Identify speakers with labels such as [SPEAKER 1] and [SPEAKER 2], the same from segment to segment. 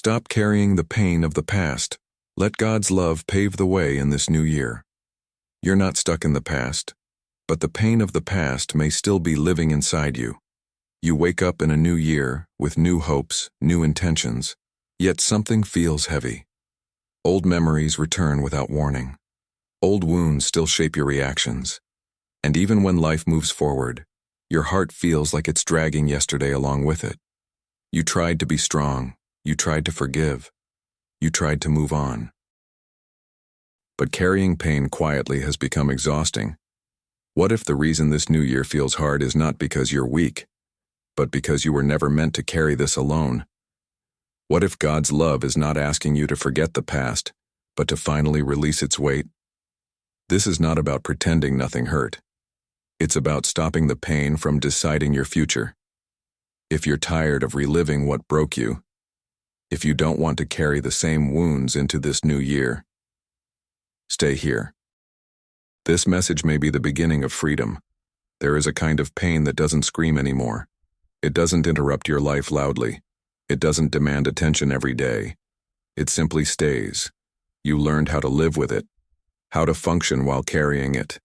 [SPEAKER 1] Stop carrying the pain of the past. Let God's love pave the way in this new year. You're not stuck in the past, but the pain of the past may still be living inside you. You wake up in a new year with new hopes, new intentions, yet something feels heavy. Old memories return without warning. Old wounds still shape your reactions. And even when life moves forward, your heart feels like it's dragging yesterday along with it. You tried to be strong. You tried to forgive. You tried to move on. But carrying pain quietly has become exhausting. What if the reason this new year feels hard is not because you're weak, but because you were never meant to carry this alone? What if God's love is not asking you to forget the past, but to finally release its weight? This is not about pretending nothing hurt. It's about stopping the pain from deciding your future. If you're tired of reliving what broke you, if you don't want to carry the same wounds into this new year, stay here. This message may be the beginning of freedom. There is a kind of pain that doesn't scream anymore. It doesn't interrupt your life loudly. It doesn't demand attention every day. It simply stays. You learned how to live with it, how to function while carrying it,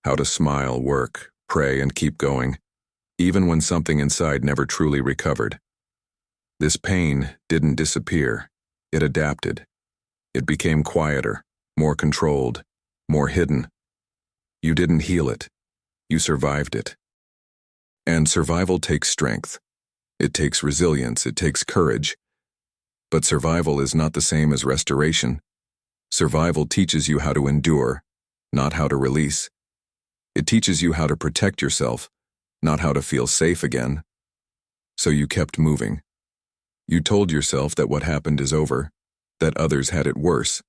[SPEAKER 1] how to smile, work, pray, and keep going, even when something inside never truly recovered. This pain didn't disappear. It adapted. It became quieter, more controlled, more hidden. You didn't heal it. You survived it. And survival takes strength. It takes resilience. It takes courage. But survival is not the same as restoration. Survival teaches you how to endure, not how to release. It teaches you how to protect yourself, not how to feel safe again. So you kept moving. You told yourself that what happened is over, that others had it worse,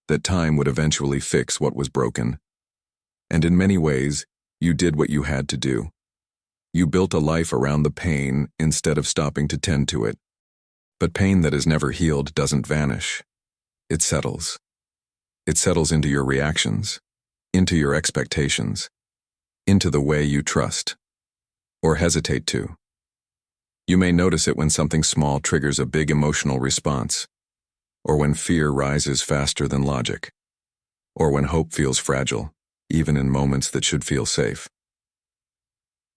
[SPEAKER 1] that time would eventually fix what was broken. And in many ways, you did what you had to do. You built a life around the pain instead of stopping to tend to it. But pain that is never healed doesn't vanish. It settles. It settles into your reactions, into your expectations, into the way you trust, or hesitate to. You may notice it when something small triggers a big emotional response, or when fear rises faster than logic, or when hope feels fragile, even in moments that should feel safe.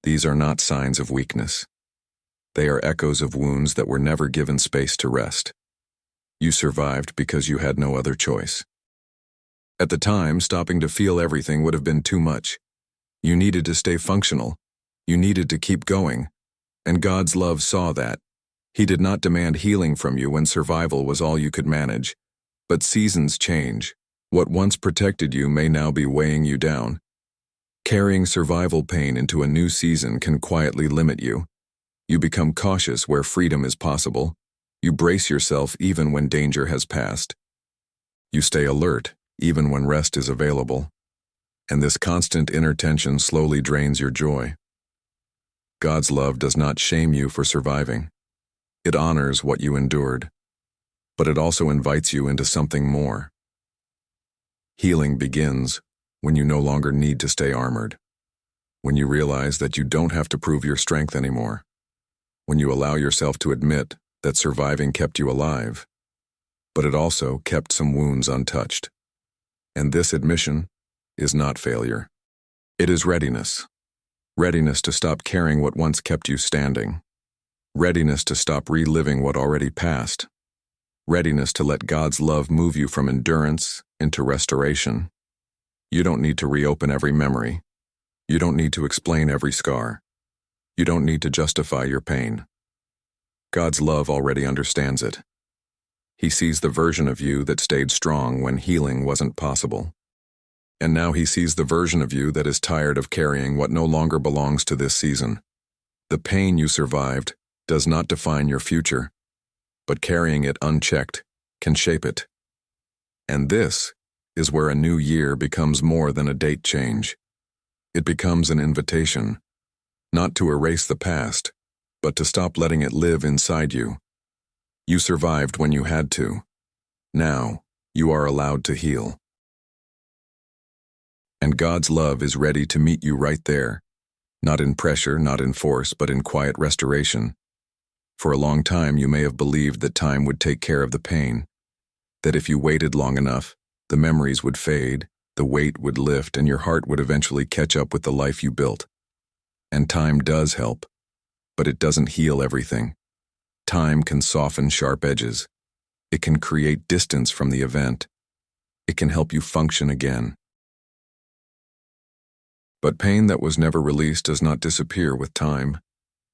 [SPEAKER 1] These are not signs of weakness. They are echoes of wounds that were never given space to rest. You survived because you had no other choice. At the time, stopping to feel everything would have been too much. You needed to stay functional. You needed to keep going. And God's love saw that. He did not demand healing from you when survival was all you could manage. But seasons change. What once protected you may now be weighing you down. Carrying survival pain into a new season can quietly limit you. You become cautious where freedom is possible. You brace yourself even when danger has passed. You stay alert even when rest is available. And this constant inner tension slowly drains your joy. God's love does not shame you for surviving. It honors what you endured. But it also invites you into something more. Healing begins when you no longer need to stay armored. When you realize that you don't have to prove your strength anymore. When you allow yourself to admit that surviving kept you alive, but it also kept some wounds untouched. And this admission is not failure. It is readiness. Readiness to stop carrying what once kept you standing. Readiness to stop reliving what already passed. Readiness to let God's love move you from endurance into restoration. You don't need to reopen every memory. You don't need to explain every scar. You don't need to justify your pain. God's love already understands it. He sees the version of you that stayed strong when healing wasn't possible. And now he sees the version of you that is tired of carrying what no longer belongs to this season. The pain you survived does not define your future, but carrying it unchecked can shape it. And this is where a new year becomes more than a date change. It becomes an invitation, not to erase the past, but to stop letting it live inside you. You survived when you had to. Now, you are allowed to heal. And God's love is ready to meet you right there, not in pressure, not in force, but in quiet restoration. For a long time, you may have believed that time would take care of the pain, that if you waited long enough, the memories would fade, the weight would lift, and your heart would eventually catch up with the life you built. And time does help, but it doesn't heal everything. Time can soften sharp edges. It can create distance from the event. It can help you function again. But pain that was never released does not disappear with time.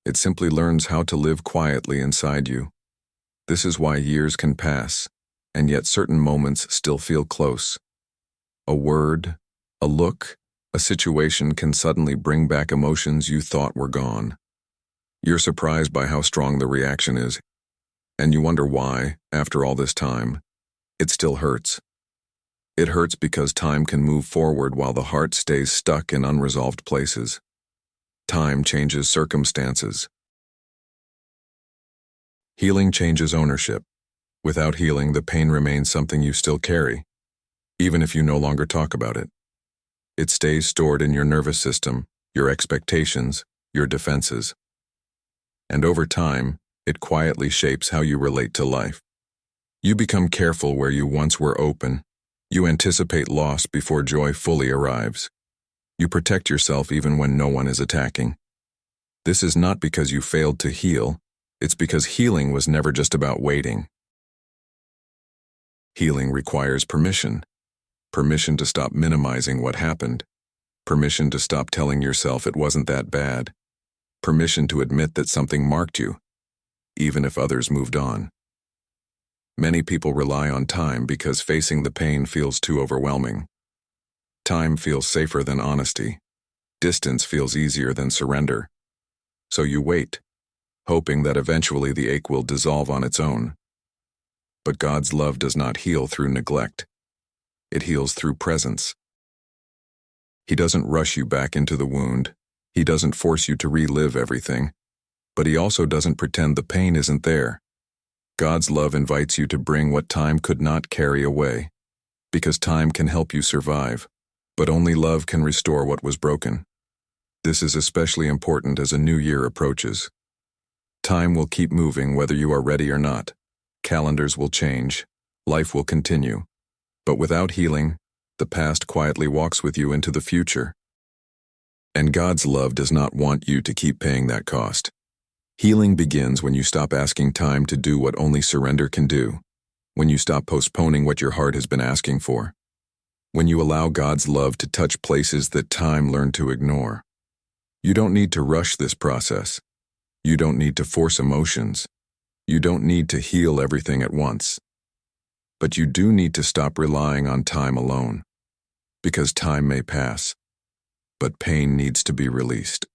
[SPEAKER 1] It simply learns how to live quietly inside you. This is why years can pass, and yet certain moments still feel close. A word, a look, a situation can suddenly bring back emotions you thought were gone. You're surprised by how strong the reaction is, and you wonder why, after all this time, it still hurts. It hurts because time can move forward while the heart stays stuck in unresolved places. Time changes circumstances. Healing changes ownership. Without healing, the pain remains something you still carry, even if you no longer talk about it. It stays stored in your nervous system, your expectations, your defenses. And over time, it quietly shapes how you relate to life. You become careful where you once were open. You anticipate loss before joy fully arrives. You protect yourself even when no one is attacking. This is not because you failed to heal, it's because healing was never just about waiting. Healing requires permission. Permission to stop minimizing what happened. Permission to stop telling yourself it wasn't that bad. Permission to admit that something marked you, even if others moved on. Many people rely on time because facing the pain feels too overwhelming. Time feels safer than honesty. Distance feels easier than surrender. So you wait, hoping that eventually the ache will dissolve on its own. But God's love does not heal through neglect. It heals through presence. He doesn't rush you back into the wound. He doesn't force you to relive everything. But he also doesn't pretend the pain isn't there. God's love invites you to bring what time could not carry away. Because time can help you survive, but only love can restore what was broken. This is especially important as a new year approaches. Time will keep moving whether you are ready or not. Calendars will change. Life will continue. But without healing, the past quietly walks with you into the future. And God's love does not want you to keep paying that cost. Healing begins when you stop asking time to do what only surrender can do, when you stop postponing what your heart has been asking for, when you allow God's love to touch places that time learned to ignore. You don't need to rush this process. You don't need to force emotions. You don't need to heal everything at once. But you do need to stop relying on time alone, because time may pass, but pain needs to be released.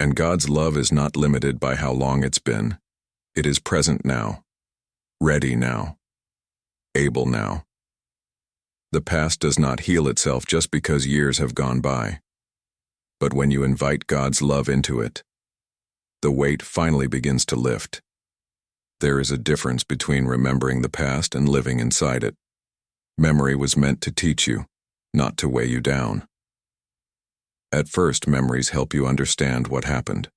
[SPEAKER 1] And God's love is not limited by how long it's been. It is present now, ready now, able now. The past does not heal itself just because years have gone by. But when you invite God's love into it, the weight finally begins to lift. There is a difference between remembering the past and living inside it. Memory was meant to teach you, not to weigh you down. At first, memories help you understand what happened.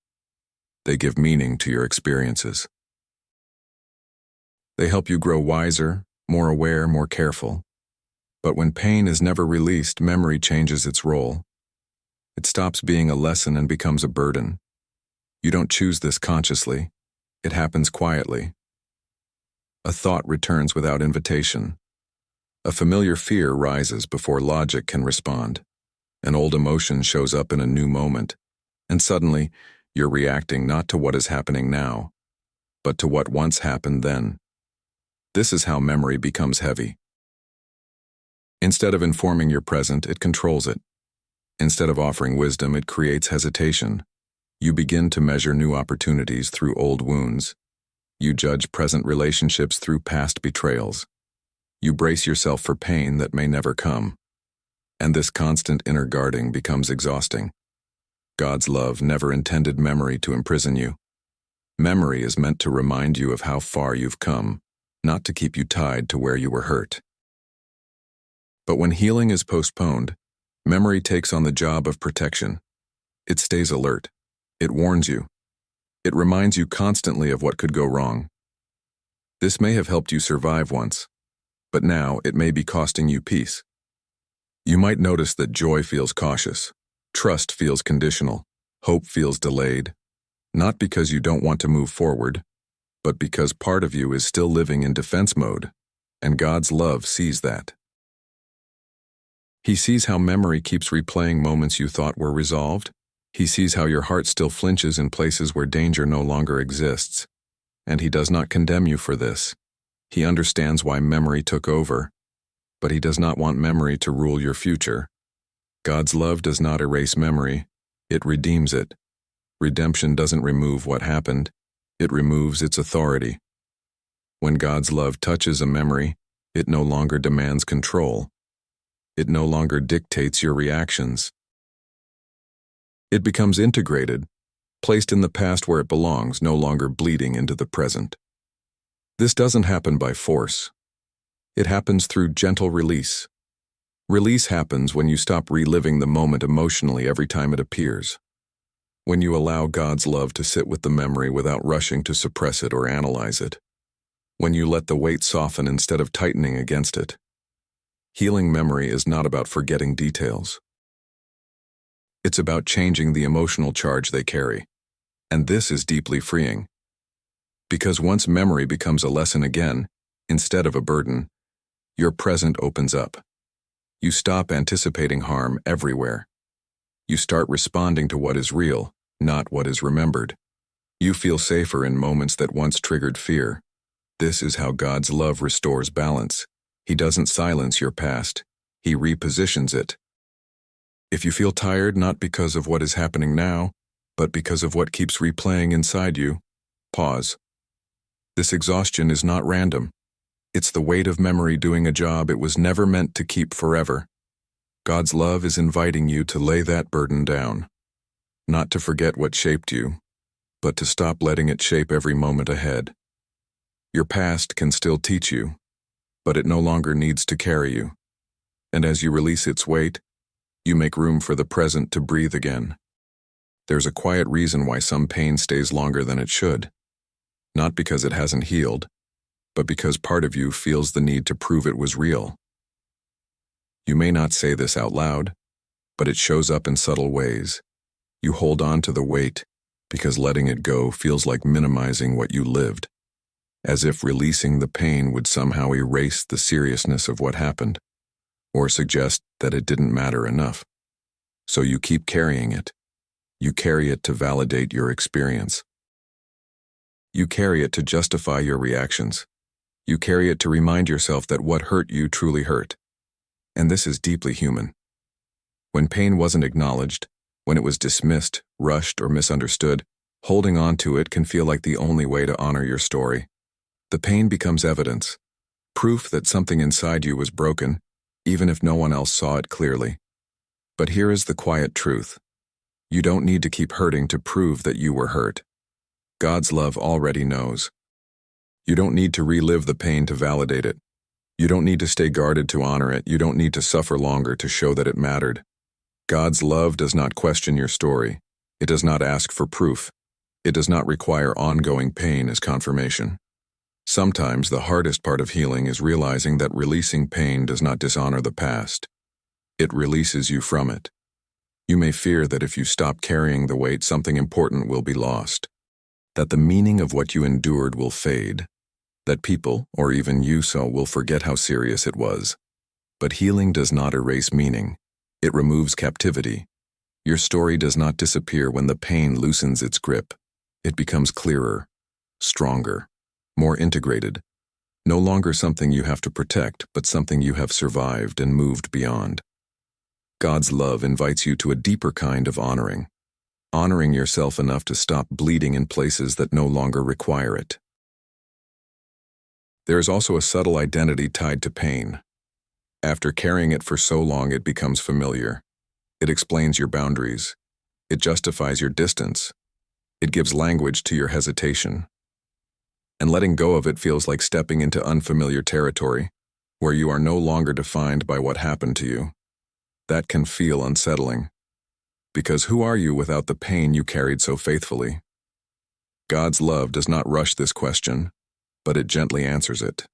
[SPEAKER 1] They give meaning to your experiences. They help you grow wiser, more aware, more careful. But when pain is never released, memory changes its role. It stops being a lesson and becomes a burden. You don't choose this consciously. It happens quietly. A thought returns without invitation. A familiar fear rises before logic can respond. An old emotion shows up in a new moment, and suddenly, you're reacting not to what is happening now, but to what once happened then. This is how memory becomes heavy. Instead of informing your present, it controls it. Instead of offering wisdom, it creates hesitation. You begin to measure new opportunities through old wounds. You judge present relationships through past betrayals. You brace yourself for pain that may never come. And this constant inner guarding becomes exhausting. God's love never intended memory to imprison you. Memory is meant to remind you of how far you've come, not to keep you tied to where you were hurt. But when healing is postponed, memory takes on the job of protection. It stays alert. It warns you. It reminds you constantly of what could go wrong. This may have helped you survive once, but now it may be costing you peace. You might notice that joy feels cautious, trust feels conditional, hope feels delayed, not because you don't want to move forward, but because part of you is still living in defense mode, and God's love sees that. He sees how memory keeps replaying moments you thought were resolved. He sees how your heart still flinches in places where danger no longer exists. And He does not condemn you for this. He understands why memory took over, but He does not want memory to rule your future. God's love does not erase memory, it redeems it. Redemption doesn't remove what happened, it removes its authority. When God's love touches a memory, it no longer demands control. It no longer dictates your reactions. It becomes integrated, placed in the past where it belongs, no longer bleeding into the present. This doesn't happen by force. It happens through gentle release. Release happens when you stop reliving the moment emotionally every time it appears. When you allow God's love to sit with the memory without rushing to suppress it or analyze it. When you let the weight soften instead of tightening against it. Healing memory is not about forgetting details. It's about changing the emotional charge they carry. And this is deeply freeing. Because once memory becomes a lesson again, instead of a burden, your present opens up. You stop anticipating harm everywhere. You start responding to what is real, not what is remembered. You feel safer in moments that once triggered fear. This is how God's love restores balance. He doesn't silence your past. He repositions it. If you feel tired not because of what is happening now, but because of what keeps replaying inside you, pause. This exhaustion is not random. It's the weight of memory doing a job it was never meant to keep forever. God's love is inviting you to lay that burden down. Not to forget what shaped you, but to stop letting it shape every moment ahead. Your past can still teach you, but it no longer needs to carry you. And as you release its weight, you make room for the present to breathe again. There's a quiet reason why some pain stays longer than it should. Not because it hasn't healed, but because part of you feels the need to prove it was real. You may not say this out loud, but it shows up in subtle ways. You hold on to the weight because letting it go feels like minimizing what you lived, as if releasing the pain would somehow erase the seriousness of what happened, or suggest that it didn't matter enough. So you keep carrying it. You carry it to validate your experience. You carry it to justify your reactions. You carry it to remind yourself that what hurt you truly hurt. And this is deeply human. When pain wasn't acknowledged, when it was dismissed, rushed, or misunderstood, holding on to it can feel like the only way to honor your story. The pain becomes evidence, proof that something inside you was broken, even if no one else saw it clearly. But here is the quiet truth. You don't need to keep hurting to prove that you were hurt. God's love already knows. You don't need to relive the pain to validate it. You don't need to stay guarded to honor it. You don't need to suffer longer to show that it mattered. God's love does not question your story. It does not ask for proof. It does not require ongoing pain as confirmation. Sometimes the hardest part of healing is realizing that releasing pain does not dishonor the past. It releases you from it. You may fear that if you stop carrying the weight, something important will be lost. That the meaning of what you endured will fade. That people, or even you will forget how serious it was. But healing does not erase meaning. It removes captivity. Your story does not disappear when the pain loosens its grip. It becomes clearer, stronger, more integrated. No longer something you have to protect, but something you have survived and moved beyond. God's love invites you to a deeper kind of honoring. Honoring yourself enough to stop bleeding in places that no longer require it. There is also a subtle identity tied to pain. After carrying it for so long, it becomes familiar. It explains your boundaries. It justifies your distance. It gives language to your hesitation. And letting go of it feels like stepping into unfamiliar territory, where you are no longer defined by what happened to you. That can feel unsettling. Because who are you without the pain you carried so faithfully? God's love does not rush this question, but it gently answers it.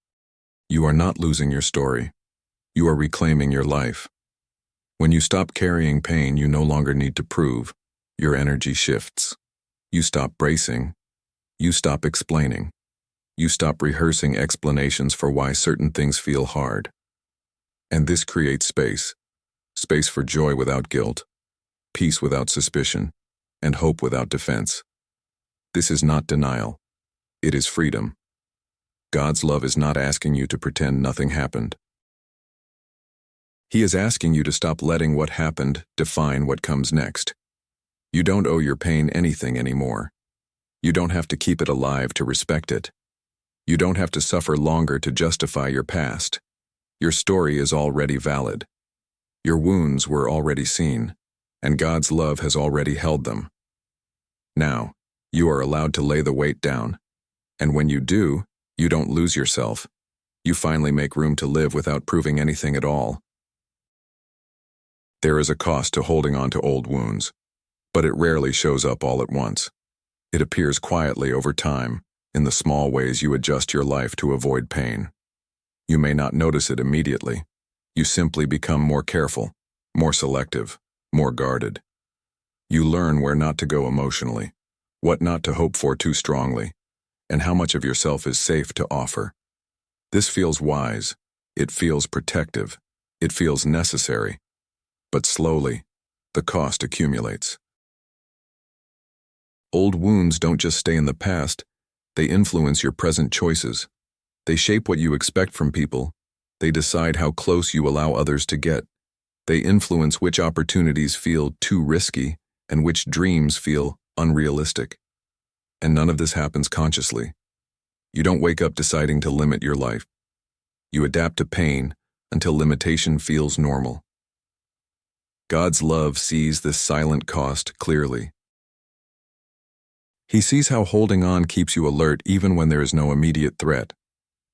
[SPEAKER 1] You are not losing your story. You are reclaiming your life. When you stop carrying pain you no longer need to prove, your energy shifts. You stop bracing. You stop explaining. You stop rehearsing explanations for why certain things feel hard. And this creates space. Space for joy without guilt, peace without suspicion, and hope without defense. This is not denial. It is freedom. God's love is not asking you to pretend nothing happened. He is asking you to stop letting what happened define what comes next. You don't owe your pain anything anymore. You don't have to keep it alive to respect it. You don't have to suffer longer to justify your past. Your story is already valid. Your wounds were already seen, and God's love has already held them. Now, you are allowed to lay the weight down, and when you do, you don't lose yourself. You finally make room to live without proving anything at all. There is a cost to holding on to old wounds, but it rarely shows up all at once. It appears quietly over time, in the small ways you adjust your life to avoid pain. You may not notice it immediately. You simply become more careful, more selective, more guarded. You learn where not to go emotionally, what not to hope for too strongly, and how much of yourself is safe to offer. This feels wise. It feels protective. It feels necessary. But slowly, the cost accumulates. Old wounds don't just stay in the past, they influence your present choices. They shape what you expect from people. They decide how close you allow others to get. They influence which opportunities feel too risky and which dreams feel unrealistic. And none of this happens consciously. You don't wake up deciding to limit your life. You adapt to pain until limitation feels normal. God's love sees this silent cost clearly. He sees how holding on keeps you alert even when there is no immediate threat.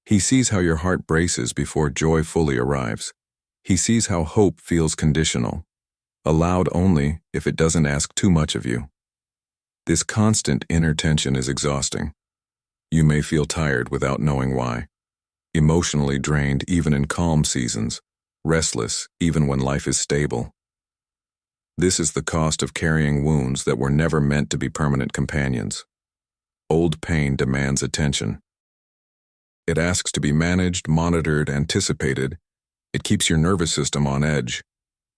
[SPEAKER 1] He sees how your heart braces before joy fully arrives. He sees how hope feels conditional, allowed only if it doesn't ask too much of you. This constant inner tension is exhausting. You may feel tired without knowing why, emotionally drained even in calm seasons, restless even when life is stable. This is the cost of carrying wounds that were never meant to be permanent companions. Old pain demands attention. It asks to be managed, monitored, anticipated. It keeps your nervous system on edge.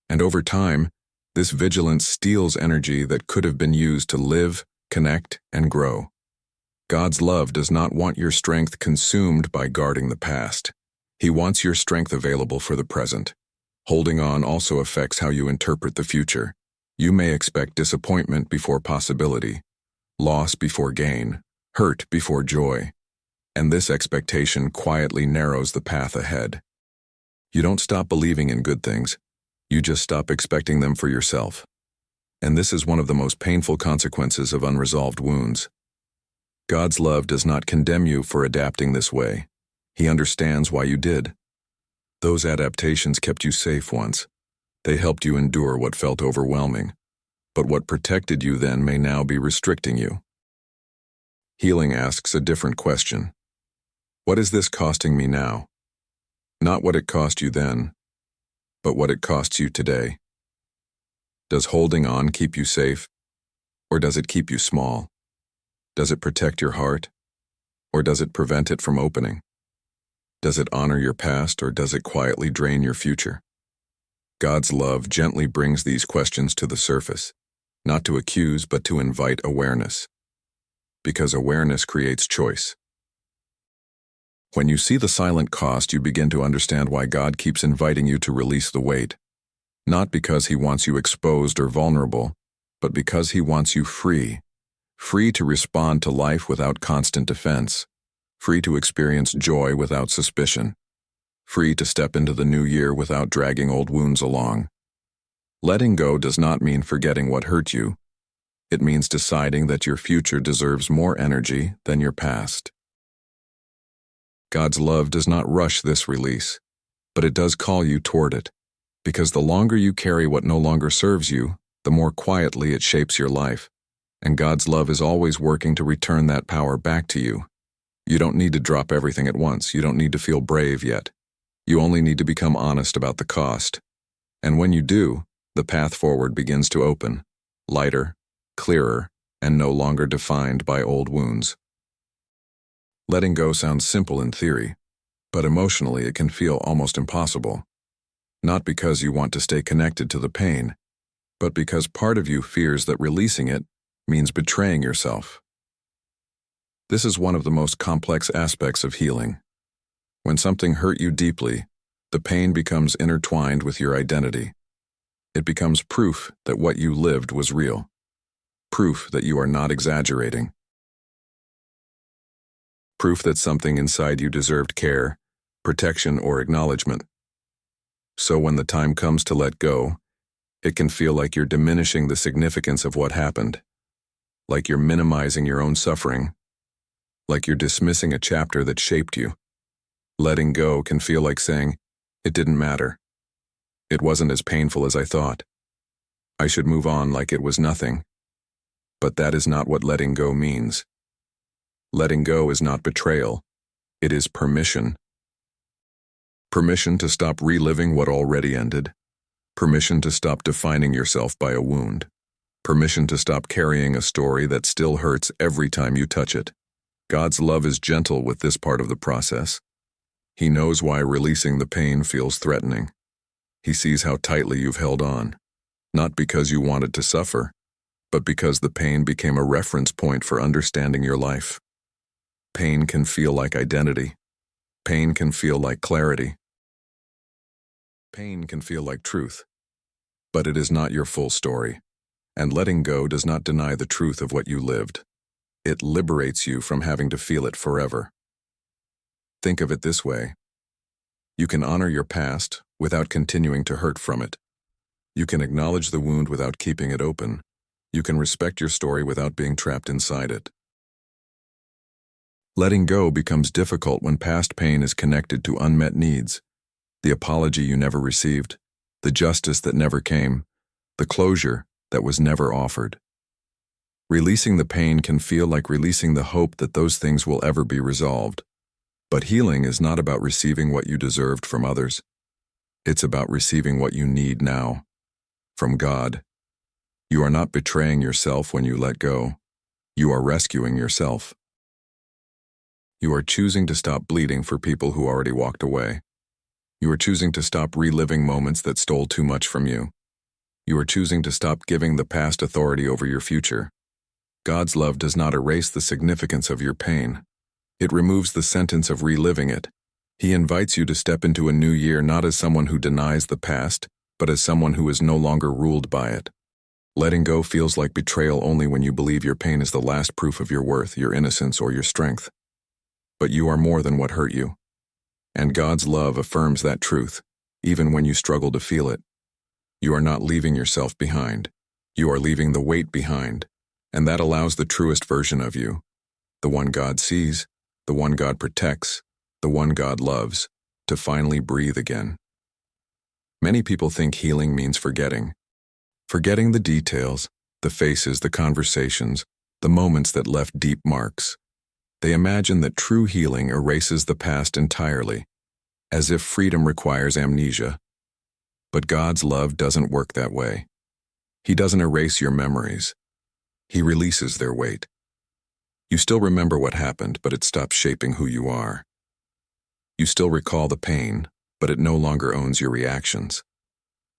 [SPEAKER 1] And over time, this vigilance steals energy that could have been used to live, connect, and grow. God's love does not want your strength consumed by guarding the past. He wants your strength available for the present. Holding on also affects how you interpret the future. You may expect disappointment before possibility, loss before gain, hurt before joy. And this expectation quietly narrows the path ahead. You don't stop believing in good things. You just stop expecting them for yourself. And this is one of the most painful consequences of unresolved wounds. God's love does not condemn you for adapting this way. He understands why you did. Those adaptations kept you safe once. They helped you endure what felt overwhelming. But what protected you then may now be restricting you. Healing asks a different question. What is this costing me now? Not what it cost you then, but what it costs you today. Does holding on keep you safe, or does it keep you small? Does it protect your heart, or does it prevent it from opening? Does it honor your past, or does it quietly drain your future? God's love gently brings these questions to the surface, not to accuse, but to invite awareness. Because awareness creates choice. When you see the silent cost, you begin to understand why God keeps inviting you to release the weight. Not because He wants you exposed or vulnerable, but because He wants you free. Free to respond to life without constant defense. Free to experience joy without suspicion. Free to step into the new year without dragging old wounds along. Letting go does not mean forgetting what hurt you. It means deciding that your future deserves more energy than your past. God's love does not rush this release, but it does call you toward it, because the longer you carry what no longer serves you, the more quietly it shapes your life. And God's love is always working to return that power back to you. You don't need to drop everything at once. You don't need to feel brave yet. You only need to become honest about the cost. And when you do, the path forward begins to open, lighter, clearer, and no longer defined by old wounds. Letting go sounds simple in theory, but emotionally it can feel almost impossible. Not because you want to stay connected to the pain, but because part of you fears that releasing it means betraying yourself. This is one of the most complex aspects of healing. When something hurt you deeply, the pain becomes intertwined with your identity. It becomes proof that what you lived was real. Proof that you are not exaggerating. Proof that something inside you deserved care, protection, or acknowledgement. So when the time comes to let go, it can feel like you're diminishing the significance of what happened, like you're minimizing your own suffering, like you're dismissing a chapter that shaped you. Letting go can feel like saying, "It didn't matter. It wasn't as painful as I thought. I should move on like it was nothing." But that is not what letting go means. Letting go is not betrayal. It is permission. Permission to stop reliving what already ended. Permission to stop defining yourself by a wound. Permission to stop carrying a story that still hurts every time you touch it. God's love is gentle with this part of the process. He knows why releasing the pain feels threatening. He sees how tightly you've held on, not because you wanted to suffer, but because the pain became a reference point for understanding your life. Pain can feel like identity. Pain can feel like clarity. Pain can feel like truth. But it is not your full story, and letting go does not deny the truth of what you lived. It liberates you from having to feel it forever. Think of it this way. You can honor your past without continuing to hurt from it. You can acknowledge the wound without keeping it open. You can respect your story without being trapped inside it. Letting go becomes difficult when past pain is connected to unmet needs. The apology you never received, the justice that never came, the closure that was never offered. Releasing the pain can feel like releasing the hope that those things will ever be resolved. But healing is not about receiving what you deserved from others. It's about receiving what you need now, from God. You are not betraying yourself when you let go. You are rescuing yourself. You are choosing to stop bleeding for people who already walked away. You are choosing to stop reliving moments that stole too much from you. You are choosing to stop giving the past authority over your future. God's love does not erase the significance of your pain. It removes the sentence of reliving it. He invites you to step into a new year not as someone who denies the past, but as someone who is no longer ruled by it. Letting go feels like betrayal only when you believe your pain is the last proof of your worth, your innocence, or your strength. But you are more than what hurt you. And God's love affirms that truth, even when you struggle to feel it. You are not leaving yourself behind. You are leaving the weight behind, and that allows the truest version of you, the one God sees, the one God protects, the one God loves, to finally breathe again. Many people think healing means forgetting. Forgetting the details, the faces, the conversations, the moments that left deep marks. They imagine that true healing erases the past entirely, as if freedom requires amnesia. But God's love doesn't work that way. He doesn't erase your memories. He releases their weight. You still remember what happened, but it stops shaping who you are. You still recall the pain, but it no longer owns your reactions.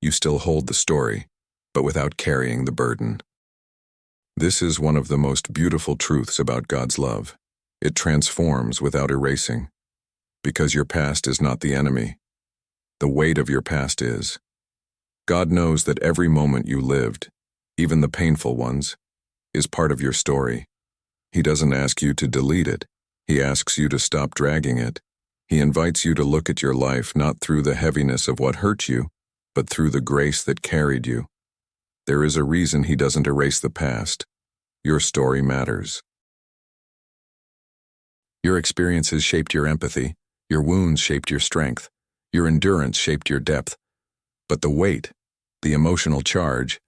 [SPEAKER 1] You still hold the story, but without carrying the burden. This is one of the most beautiful truths about God's love. It transforms without erasing. Because your past is not the enemy. The weight of your past is. God knows that every moment you lived, even the painful ones, is part of your story. He doesn't ask you to delete it. He asks you to stop dragging it. He invites you to look at your life not through the heaviness of what hurt you, but through the grace that carried you. There is a reason He doesn't erase the past. Your story matters. Your experiences shaped your empathy. Your wounds shaped your strength. Your endurance shaped your depth. But the weight, the emotional charge,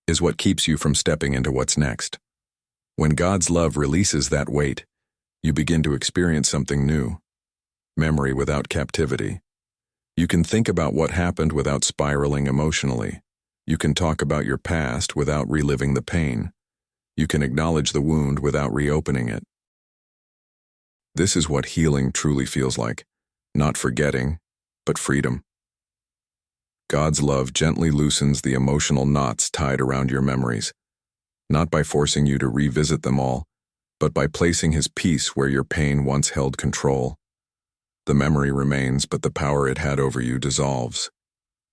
[SPEAKER 1] is what keeps you from stepping into what's next. When God's love releases that weight, you begin to experience something new. Memory without captivity. You can think about what happened without spiraling emotionally. You can talk about your past without reliving the pain. You can acknowledge the wound without reopening it. This is what healing truly feels like. Not forgetting, but freedom. God's love gently loosens the emotional knots tied around your memories, not by forcing you to revisit them all, but by placing His peace where your pain once held control. The memory remains, but the power it had over you dissolves.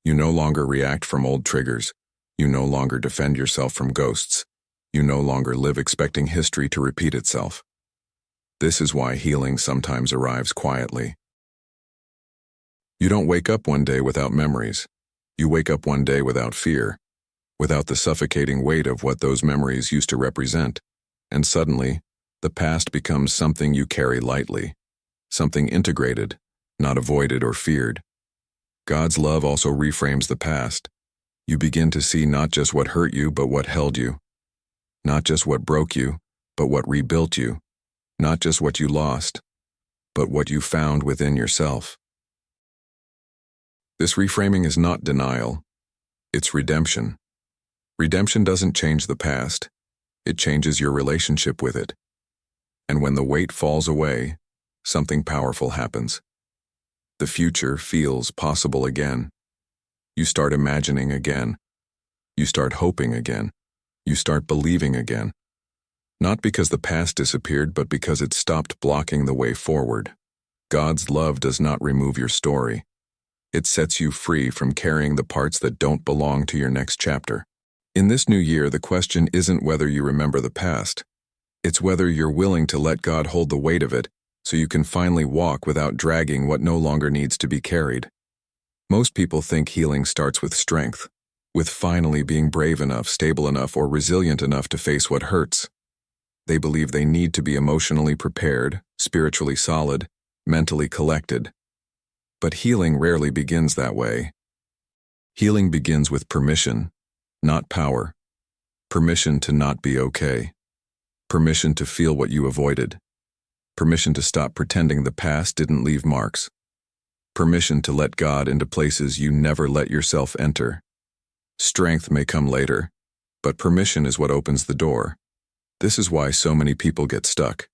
[SPEAKER 1] You no longer react from old triggers. You no longer defend yourself from ghosts. You no longer live expecting history to repeat itself. This is why healing sometimes arrives quietly. You don't wake up one day without memories. You wake up one day without fear, without the suffocating weight of what those memories used to represent, and suddenly, the past becomes something you carry lightly, something integrated, not avoided or feared. God's love also reframes the past. You begin to see not just what hurt you, but what held you. Not just what broke you, but what rebuilt you. Not just what you lost, but what you found within yourself. This reframing is not denial, it's redemption. Redemption doesn't change the past, it changes your relationship with it. And when the weight falls away, something powerful happens. The future feels possible again. You start imagining again. You start hoping again. You start believing again. Not because the past disappeared, but because it stopped blocking the way forward. God's love does not remove your story. It sets you free from carrying the parts that don't belong to your next chapter. In this new year, the question isn't whether you remember the past. It's whether you're willing to let God hold the weight of it so you can finally walk without dragging what no longer needs to be carried. Most people think healing starts with strength, with finally being brave enough, stable enough, or resilient enough to face what hurts. They believe they need to be emotionally prepared, spiritually solid, mentally collected. But healing rarely begins that way. Healing begins with permission, not power. Permission to not be okay. Permission to feel what you avoided. Permission to stop pretending the past didn't leave marks. Permission to let God into places you never let yourself enter. Strength may come later, but permission is what opens the door. This is why so many people get stuck.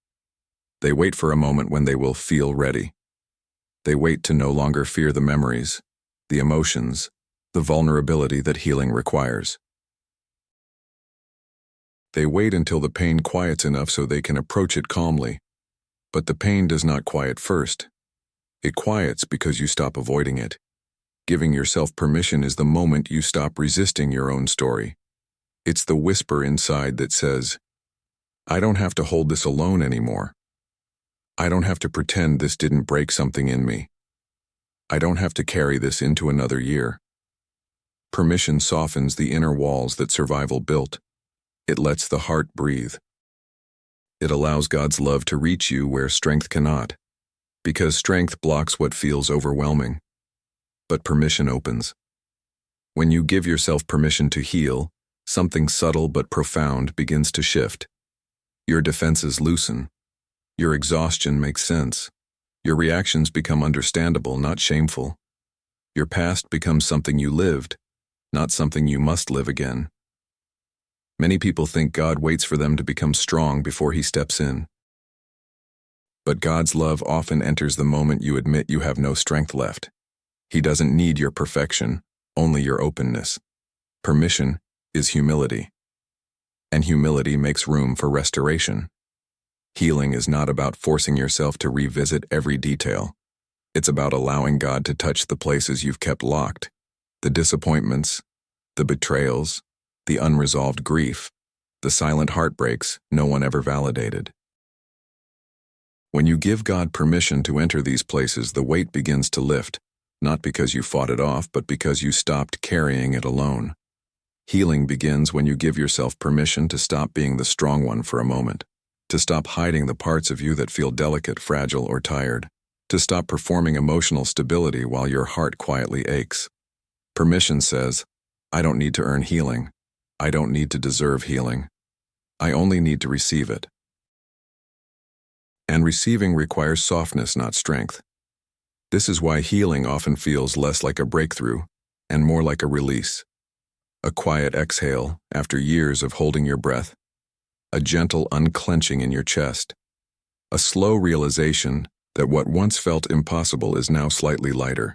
[SPEAKER 1] They wait for a moment when they will feel ready. They wait to no longer fear the memories, the emotions, the vulnerability that healing requires. They wait until the pain quiets enough so they can approach it calmly. But the pain does not quiet first. It quiets because you stop avoiding it. Giving yourself permission is the moment you stop resisting your own story. It's the whisper inside that says, I don't have to hold this alone anymore. I don't have to pretend this didn't break something in me. I don't have to carry this into another year. Permission softens the inner walls that survival built. It lets the heart breathe. It allows God's love to reach you where strength cannot, because strength blocks what feels overwhelming. But permission opens. When you give yourself permission to heal, something subtle but profound begins to shift. Your defenses loosen. Your exhaustion makes sense. Your reactions become understandable, not shameful. Your past becomes something you lived, not something you must live again. Many people think God waits for them to become strong before He steps in. But God's love often enters the moment you admit you have no strength left. He doesn't need your perfection, only your openness. Permission is humility. And humility makes room for restoration. Healing is not about forcing yourself to revisit every detail. It's about allowing God to touch the places you've kept locked, the disappointments, the betrayals, the unresolved grief, the silent heartbreaks no one ever validated. When you give God permission to enter these places, the weight begins to lift, not because you fought it off, but because you stopped carrying it alone. Healing begins when you give yourself permission to stop being the strong one for a moment, to stop hiding the parts of you that feel delicate, fragile, or tired, to stop performing emotional stability while your heart quietly aches. Permission says, I don't need to earn healing. I don't need to deserve healing. I only need to receive it. And receiving requires softness, not strength. This is why healing often feels less like a breakthrough and more like a release. A quiet exhale after years of holding your breath. A gentle unclenching in your chest. A slow realization that what once felt impossible is now slightly lighter.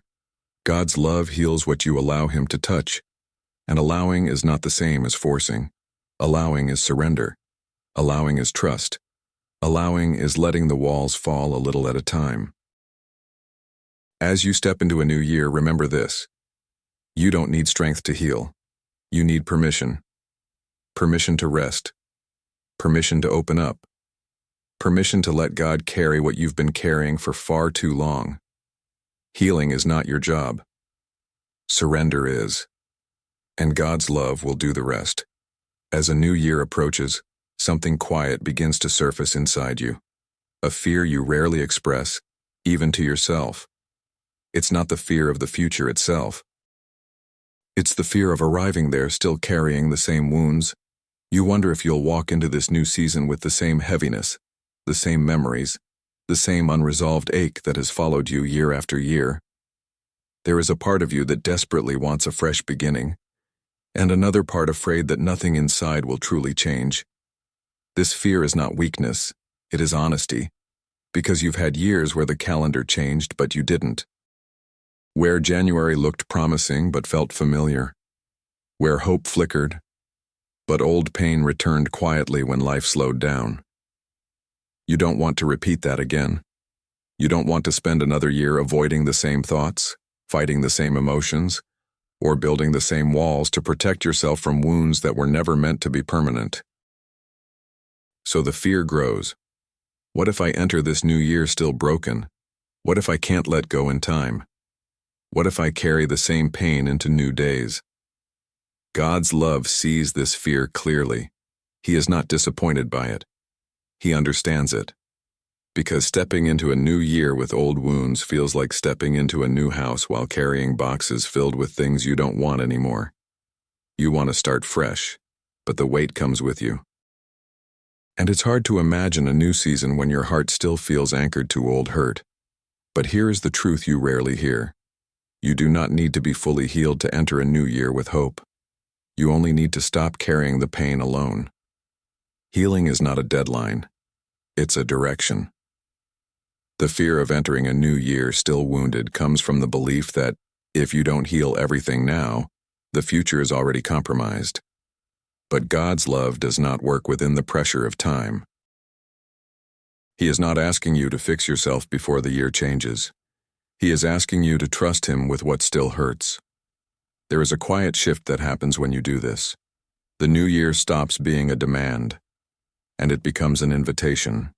[SPEAKER 1] God's love heals what you allow Him to touch, and allowing is not the same as forcing. Allowing is surrender. Allowing is trust. Allowing is letting the walls fall a little at a time. As you step into a new year, remember this. You don't need strength to heal. You need permission. Permission to rest. Permission to open up. Permission to let God carry what you've been carrying for far too long. Healing is not your job. Surrender is. And God's love will do the rest. As a new year approaches, something quiet begins to surface inside you. A fear you rarely express, even to yourself. It's not the fear of the future itself. It's the fear of arriving there still carrying the same wounds. You wonder if you'll walk into this new season with the same heaviness, the same memories, the same unresolved ache that has followed you year after year. There is a part of you that desperately wants a fresh beginning, and another part afraid that nothing inside will truly change. This fear is not weakness, it is honesty, because you've had years where the calendar changed but you didn't. Where January looked promising but felt familiar. Where hope flickered, but old pain returned quietly when life slowed down. You don't want to repeat that again. You don't want to spend another year avoiding the same thoughts, fighting the same emotions, or building the same walls to protect yourself from wounds that were never meant to be permanent. So the fear grows. What if I enter this new year still broken? What if I can't let go in time? What if I carry the same pain into new days? God's love sees this fear clearly. He is not disappointed by it. He understands it. Because stepping into a new year with old wounds feels like stepping into a new house while carrying boxes filled with things you don't want anymore. You want to start fresh, but the weight comes with you. And it's hard to imagine a new season when your heart still feels anchored to old hurt. But here is the truth you rarely hear. You do not need to be fully healed to enter a new year with hope. You only need to stop carrying the pain alone. Healing is not a deadline. It's a direction. The fear of entering a new year still wounded comes from the belief that if you don't heal everything now, the future is already compromised. But God's love does not work within the pressure of time. He is not asking you to fix yourself before the year changes. He is asking you to trust Him with what still hurts. There is a quiet shift that happens when you do this. The new year stops being a demand, and it becomes an invitation.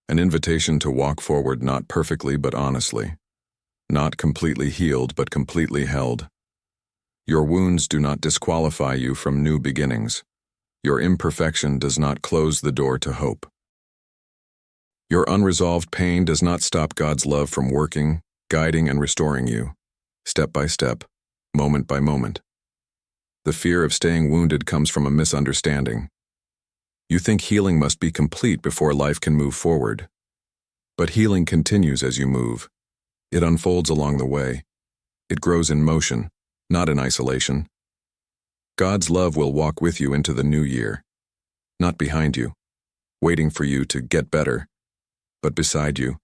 [SPEAKER 1] An invitation to walk forward not perfectly but honestly. Not completely healed but completely held. Your wounds do not disqualify you from new beginnings. Your imperfection does not close the door to hope. Your unresolved pain does not stop God's love from working, guiding, and restoring you, step by step, moment by moment. The fear of staying wounded comes from a misunderstanding. You think healing must be complete before life can move forward. But healing continues as you move. It unfolds along the way. It grows in motion, not in isolation. God's love will walk with you into the new year, not behind you, waiting for you to get better, but beside you,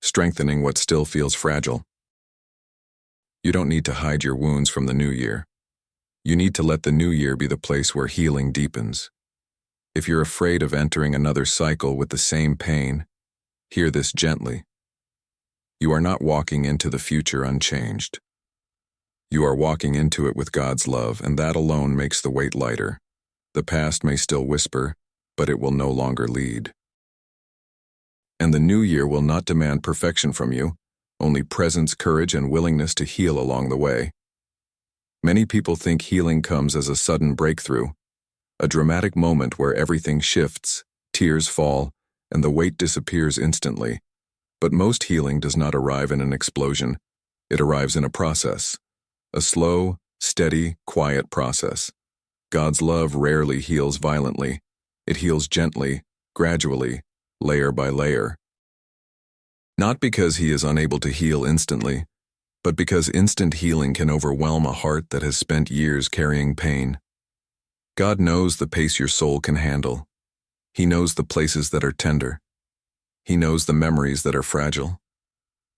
[SPEAKER 1] strengthening what still feels fragile. You don't need to hide your wounds from the new year. You need to let the new year be the place where healing deepens. If you're afraid of entering another cycle with the same pain, hear this gently. You are not walking into the future unchanged. You are walking into it with God's love, and that alone makes the weight lighter. The past may still whisper, but it will no longer lead. And the new year will not demand perfection from you, only presence, courage, and willingness to heal along the way. Many people think healing comes as a sudden breakthrough, a dramatic moment where everything shifts, tears fall, and the weight disappears instantly. But most healing does not arrive in an explosion. It arrives in a process. A slow, steady, quiet process. God's love rarely heals violently. It heals gently, gradually, layer by layer. Not because he is unable to heal instantly, but because instant healing can overwhelm a heart that has spent years carrying pain. God knows the pace your soul can handle. He knows the places that are tender. He knows the memories that are fragile.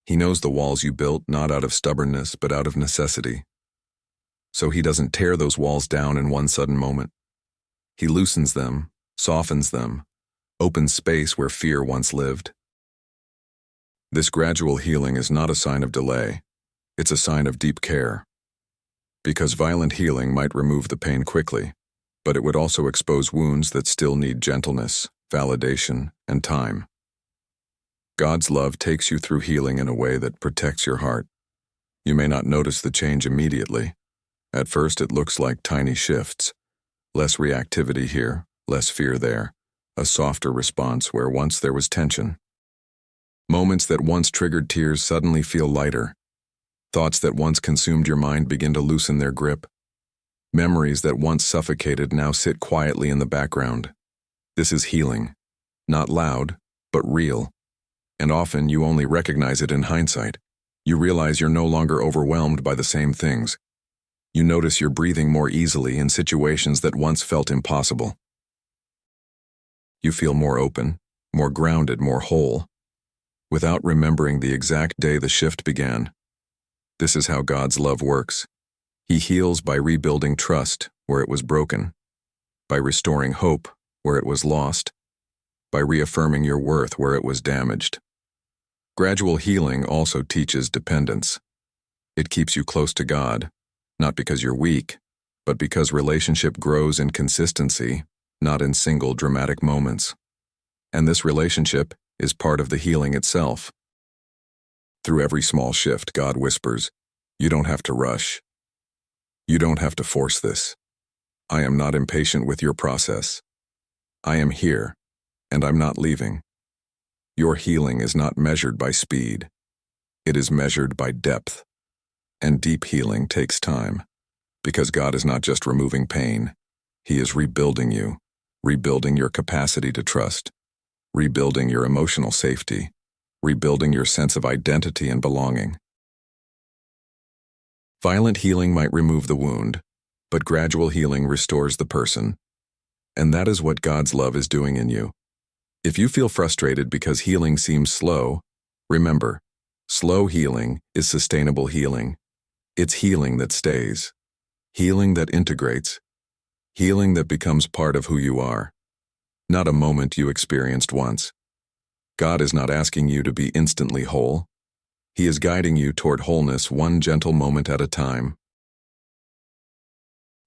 [SPEAKER 1] He knows the walls you built not out of stubbornness but out of necessity. So he doesn't tear those walls down in one sudden moment. He loosens them, softens them, opens space where fear once lived. This gradual healing is not a sign of delay. It's a sign of deep care. Because violent healing might remove the pain quickly, but it would also expose wounds that still need gentleness, validation, and time. God's love takes you through healing in a way that protects your heart. You may not notice the change immediately. At first it looks like tiny shifts. Less reactivity here, less fear there, a softer response where once there was tension. Moments that once triggered tears suddenly feel lighter. Thoughts that once consumed your mind begin to loosen their grip. Memories that once suffocated now sit quietly in the background. This is healing. Not loud, but real. And often you only recognize it in hindsight. You realize you're no longer overwhelmed by the same things. You notice you're breathing more easily in situations that once felt impossible. You feel more open, more grounded, more whole, without remembering the exact day the shift began. This is how God's love works. He heals by rebuilding trust where it was broken, by restoring hope where it was lost, by reaffirming your worth where it was damaged. Gradual healing also teaches dependence. It keeps you close to God, not because you're weak, but because relationship grows in consistency, not in single dramatic moments. And this relationship is part of the healing itself. Through every small shift, God whispers, "You don't have to rush. You don't have to force this. I am not impatient with your process. I am here, and I'm not leaving." Your healing is not measured by speed. It is measured by depth. And deep healing takes time, because God is not just removing pain. He is rebuilding you, rebuilding your capacity to trust, rebuilding your emotional safety, rebuilding your sense of identity and belonging. Violent healing might remove the wound, but gradual healing restores the person. And that is what God's love is doing in you. If you feel frustrated because healing seems slow, remember, slow healing is sustainable healing. It's healing that stays, healing that integrates, healing that becomes part of who you are, not a moment you experienced once. God is not asking you to be instantly whole. He is guiding you toward wholeness one gentle moment at a time.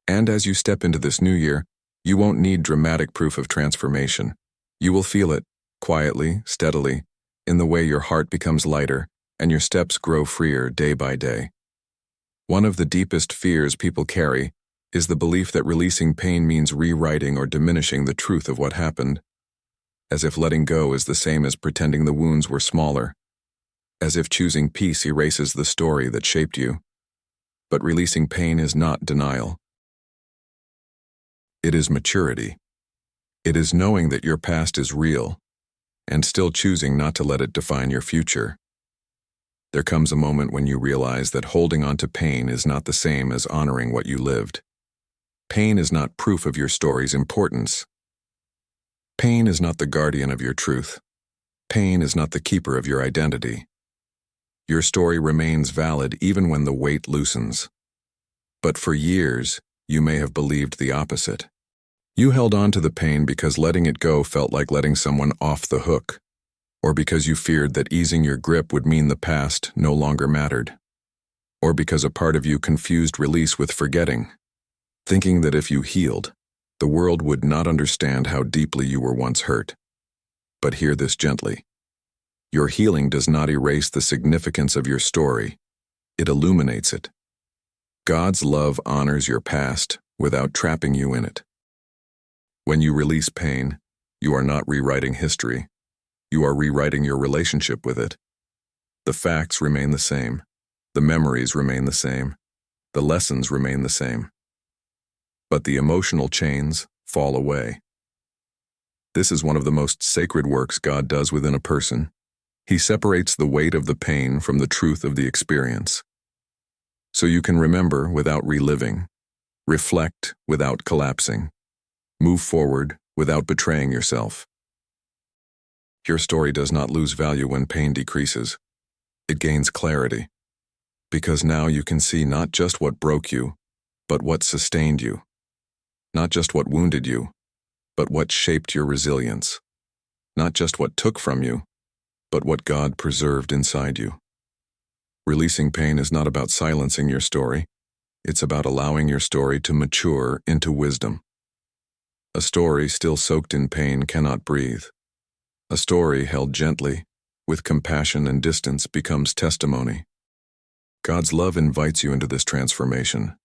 [SPEAKER 1] And as you step into this new year, you won't need dramatic proof of transformation. You will feel it, quietly, steadily, in the way your heart becomes lighter and your steps grow freer day by day. One of the deepest fears people carry is the belief that releasing pain means rewriting or diminishing the truth of what happened, as if letting go is the same as pretending the wounds were smaller, as if choosing peace erases the story that shaped you. But releasing pain is not denial. It is maturity. It is knowing that your past is real, and still choosing not to let it define your future. There comes a moment when you realize that holding on to pain is not the same as honoring what you lived. Pain is not proof of your story's importance. Pain is not the guardian of your truth. Pain is not the keeper of your identity. Your story remains valid even when the weight loosens. But for years, you may have believed the opposite. You held on to the pain because letting it go felt like letting someone off the hook, or because you feared that easing your grip would mean the past no longer mattered, or because a part of you confused release with forgetting, thinking that if you healed, the world would not understand how deeply you were once hurt. But hear this gently. Your healing does not erase the significance of your story. It illuminates it. God's love honors your past without trapping you in it. When you release pain, you are not rewriting history. You are rewriting your relationship with it. The facts remain the same. The memories remain the same. The lessons remain the same. But the emotional chains fall away. This is one of the most sacred works God does within a person. He separates the weight of the pain from the truth of the experience. So you can remember without reliving, reflect without collapsing, move forward without betraying yourself. Your story does not lose value when pain decreases. It gains clarity, because now you can see not just what broke you, but what sustained you. Not just what wounded you, but what shaped your resilience. Not just what took from you, but what God preserved inside you. Releasing pain is not about silencing your story. It's about allowing your story to mature into wisdom. A story still soaked in pain cannot breathe. A story held gently, with compassion and distance, becomes testimony. God's love invites you into this transformation.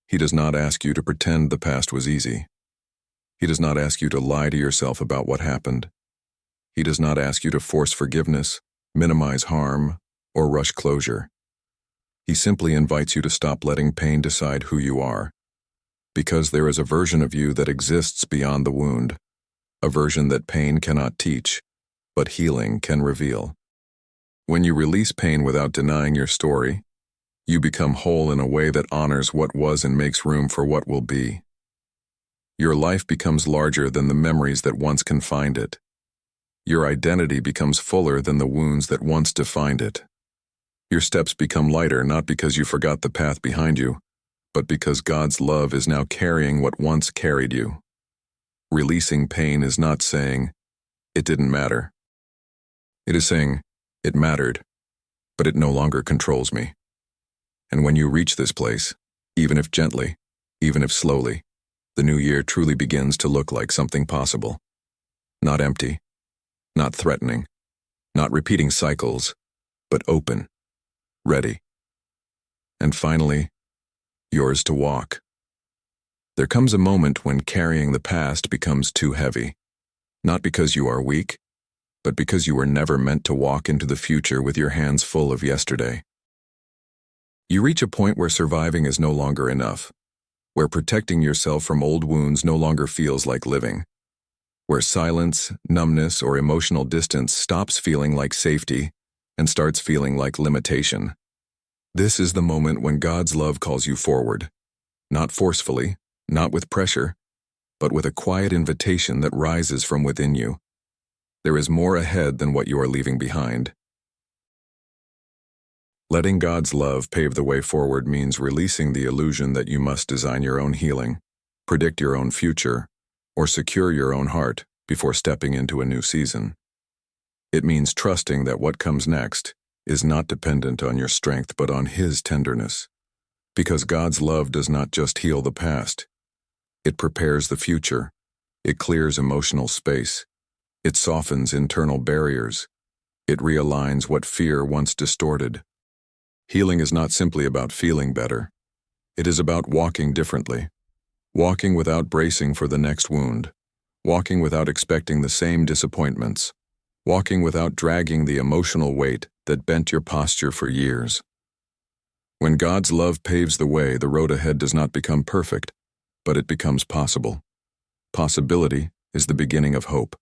[SPEAKER 1] He does not ask you to pretend the past was easy. He does not ask you to lie to yourself about what happened. He does not ask you to force forgiveness, minimize harm, or rush closure. He simply invites you to stop letting pain decide who you are, because there is a version of you that exists beyond the wound, a version that pain cannot teach, but healing can reveal. When you release pain without denying your story, you become whole in a way that honors what was and makes room for what will be. Your life becomes larger than the memories that once confined it. Your identity becomes fuller than the wounds that once defined it. Your steps become lighter not because you forgot the path behind you, but because God's love is now carrying what once carried you. Releasing pain is not saying, "It didn't matter." It is saying, "It mattered, but it no longer controls me." And when you reach this place, even if gently, even if slowly, the new year truly begins to look like something possible. Not empty, not threatening, not repeating cycles, but open, ready. And finally, yours to walk. There comes a moment when carrying the past becomes too heavy, not because you are weak, but because you were never meant to walk into the future with your hands full of yesterday. You reach a point where surviving is no longer enough, where protecting yourself from old wounds no longer feels like living, where silence, numbness, or emotional distance stops feeling like safety and starts feeling like limitation. This is the moment when God's love calls you forward, not forcefully, not with pressure, but with a quiet invitation that rises from within you. There is more ahead than what you are leaving behind. Letting God's love pave the way forward means releasing the illusion that you must design your own healing, predict your own future, or secure your own heart before stepping into a new season. It means trusting that what comes next is not dependent on your strength but on His tenderness, because God's love does not just heal the past. It prepares the future. It clears emotional space. It softens internal barriers. It realigns what fear once distorted. Healing is not simply about feeling better. It is about walking differently. Walking without bracing for the next wound. Walking without expecting the same disappointments. Walking without dragging the emotional weight that bent your posture for years. When God's love paves the way, the road ahead does not become perfect, but it becomes possible. Possibility is the beginning of hope,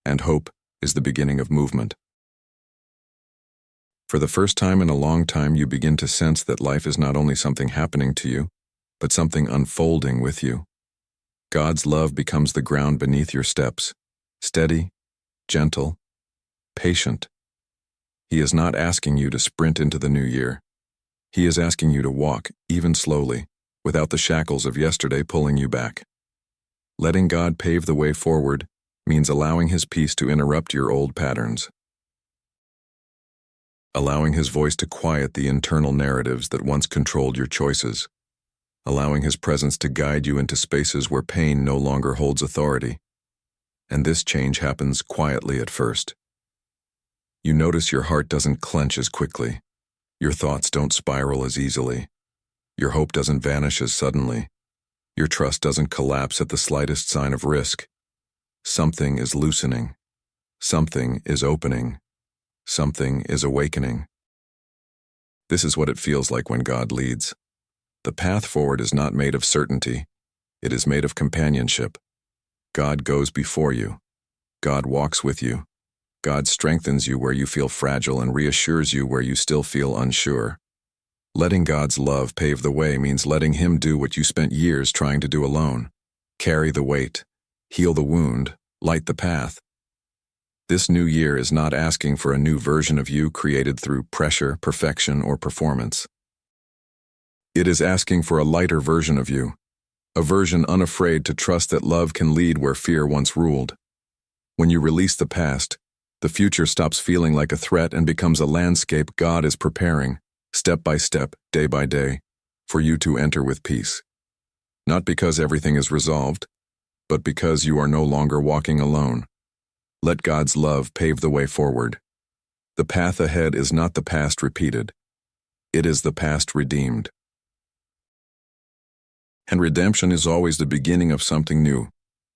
[SPEAKER 1] and hope is the beginning of movement. For the first time in a long time, you begin to sense that life is not only something happening to you, but something unfolding with you. God's love becomes the ground beneath your steps, steady, gentle, patient. He is not asking you to sprint into the new year. He is asking you to walk, even slowly, without the shackles of yesterday pulling you back. Letting God pave the way forward means allowing His peace to interrupt your old patterns. Allowing His voice to quiet the internal narratives that once controlled your choices. Allowing His presence to guide you into spaces where pain no longer holds authority. And this change happens quietly at first. You notice your heart doesn't clench as quickly. Your thoughts don't spiral as easily. Your hope doesn't vanish as suddenly. Your trust doesn't collapse at the slightest sign of risk. Something is loosening. Something is opening. Something is awakening. This is what it feels like when God leads. The path forward is not made of certainty. It is made of companionship. God goes before you. God walks with you. God strengthens you where you feel fragile and reassures you where you still feel unsure. Letting God's love pave the way means letting Him do what you spent years trying to do alone. Carry the weight, heal the wound, light the path. This new year is not asking for a new version of you created through pressure, perfection, or performance. It is asking for a lighter version of you, a version unafraid to trust that love can lead where fear once ruled. When you release the past, the future stops feeling like a threat and becomes a landscape God is preparing, step by step, day by day, for you to enter with peace. Not because everything is resolved, but because you are no longer walking alone. Let God's love pave the way forward. The path ahead is not the past repeated. It is the past redeemed. And redemption is always the beginning of something new.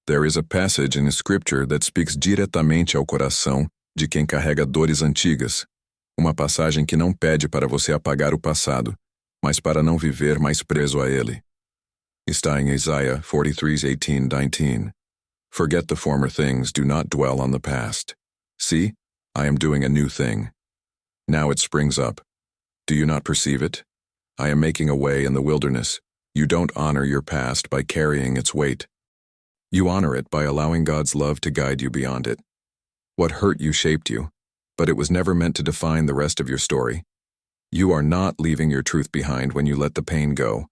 [SPEAKER 1] There is a passage in the scripture that speaks diretamente ao coração de quem carrega dores antigas. Uma passagem que não pede para você apagar o passado, mas para não viver mais preso a ele. Está em Isaiah 43:18-19. Forget the former things, do not dwell on the past. See, I am doing a new thing. Now it springs up. Do you not perceive it? I am making a way in the wilderness. You don't honor your past by carrying its weight. You honor it by allowing God's love to guide you beyond it. What hurt you shaped you, but it was never meant to define the rest of your story. You are not leaving your truth behind when you let the pain go.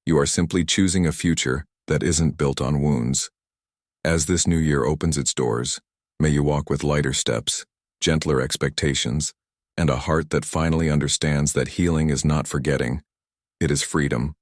[SPEAKER 1] You are simply choosing a future that isn't built on wounds. As this new year opens its doors, may you walk with lighter steps, gentler expectations, and a heart that finally understands that healing is not forgetting. It is freedom.